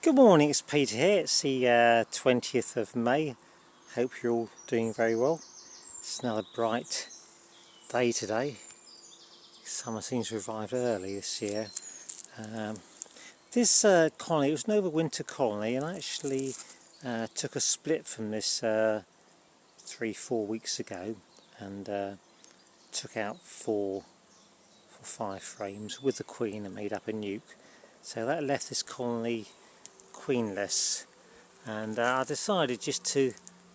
Good morning, it's Peter here. It's the 20th of May. Hope you're all doing very well. It's another bright day today. Summer seems to have arrived early this year. This colony, it was an overwinter colony, and I actually took a split from this 3-4 weeks ago and took out four or five frames with the queen and made up a nuke. So that left this colony queenless, and I decided just to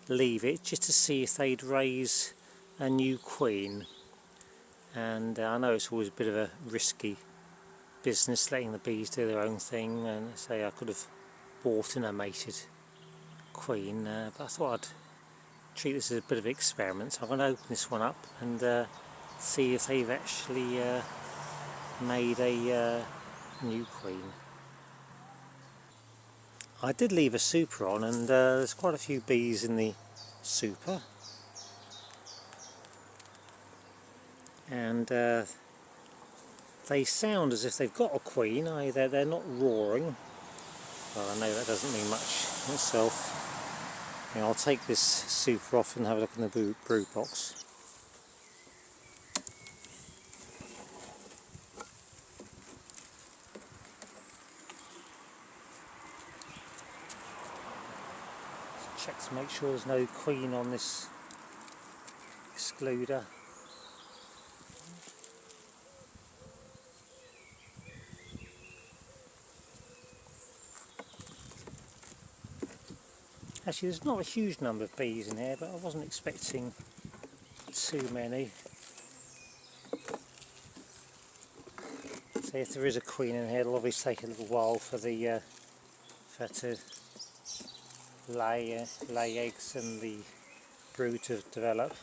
leave it just to see if they'd raise a new queen. And I know it's always a bit of a risky business letting the bees do their own thing, and say I could have bought in a mated queen, but I thought I'd treat this as a bit of an experiment. So I'm going to open this one up and see if they've actually made a new queen. I did leave a super on, and there's quite a few bees in the super, and they sound as if they've got a queen. They're not roaring. Well, I know that doesn't mean much in itself. I'll take this super off and have a look in the brood box. Check to make sure there's no queen on this excluder. Actually, there's not a huge number of bees in here, but I wasn't expecting too many. So if there is a queen in here, it'll obviously take a little while for her to lay eggs and the brood to develop.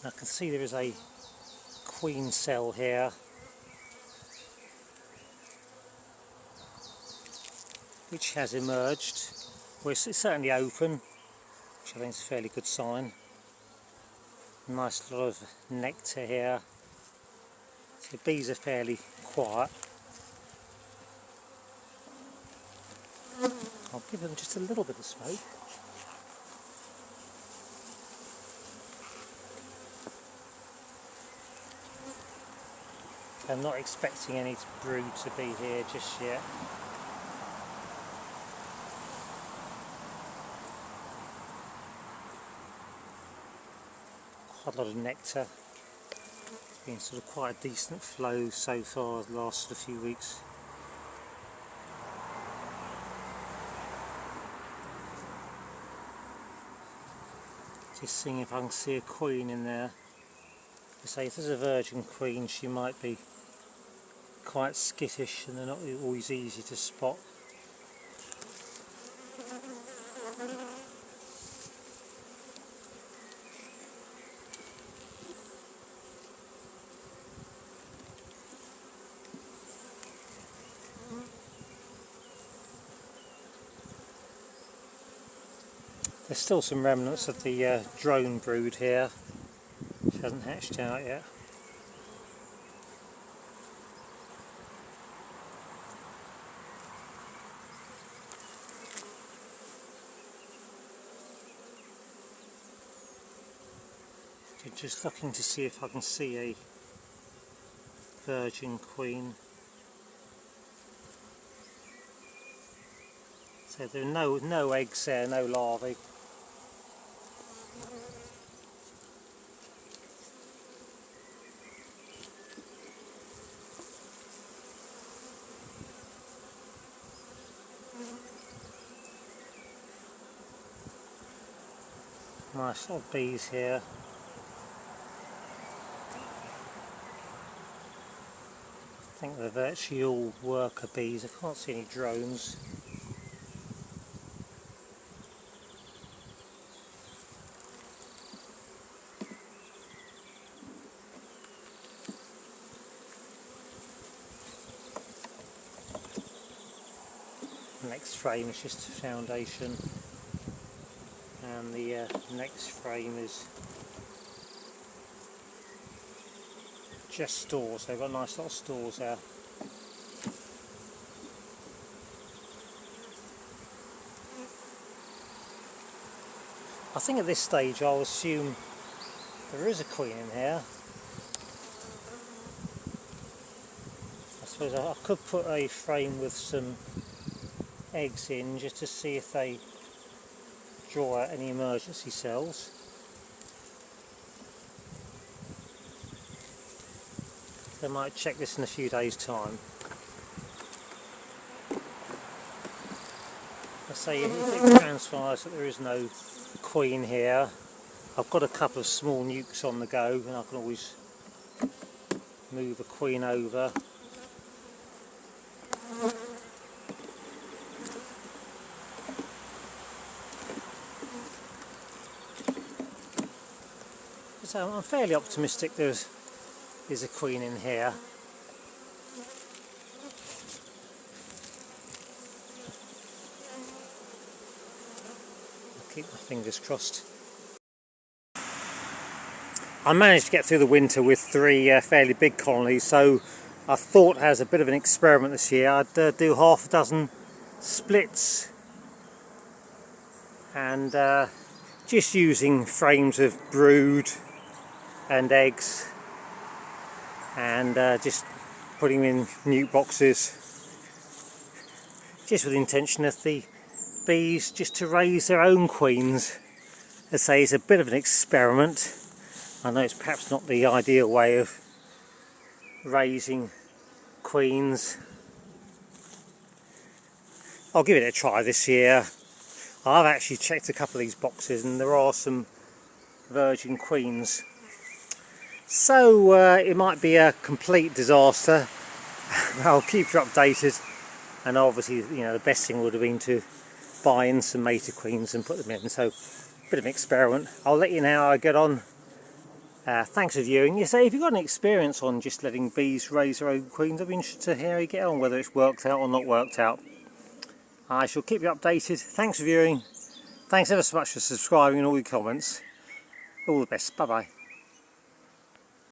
I can see there is a queen cell here, which has emerged. Well, it's certainly open, which I think is a fairly good sign. Nice lot of nectar here. So the bees are fairly quiet. I'll give them just a little bit of smoke. I'm not expecting any brood to be here just yet. Quite a lot of nectar. It's been sort of quite a decent flow so far the last few weeks. Just seeing if I can see a queen in there. I say if there's a virgin queen, she might be quite skittish and they're not always easy to spot. There's still some remnants of the drone brood here, which hasn't hatched out yet. Just looking to see if I can see a virgin queen. So there are no eggs there, no larvae. Nice lot of bees here. I think they're virtually all worker bees. I can't see any drones. next frame is just a foundation, and the next frame is just stores. So they've got a nice lot of stores there. I think at this stage I'll assume there is a queen in here. I suppose I could put a frame with some eggs in just to see if they draw out any emergency cells. I might check this in a few days' time. I say if it transpires that there is no queen here, I've got a couple of small nukes on the go, and I can always move a queen over. So I'm fairly optimistic there's a queen in here. I'll keep my fingers crossed. I managed to get through the winter with 3 fairly big colonies, so I thought as a bit of an experiment this year I'd do half a dozen splits, and just using frames of brood and eggs, and just putting them in nuke boxes, just with the intention of the bees just to raise their own queens. As I say, it's a bit of an experiment. I know it's perhaps not the ideal way of raising queens. I'll give it a try this year. I've actually checked a couple of these boxes and there are some virgin queens. So it might be a complete disaster. I'll keep you updated, and obviously, you know, the best thing would have been to buy in some mater queens and put them in. So, a bit of an experiment. I'll let you know how I get on. Thanks for viewing. You say if you've got any experience on just letting bees raise their own queens, I'd be interested to hear how you get on, whether it's worked out or not worked out. I shall keep you updated. Thanks for viewing. Thanks ever so much for subscribing and all your comments. All the best. Bye bye.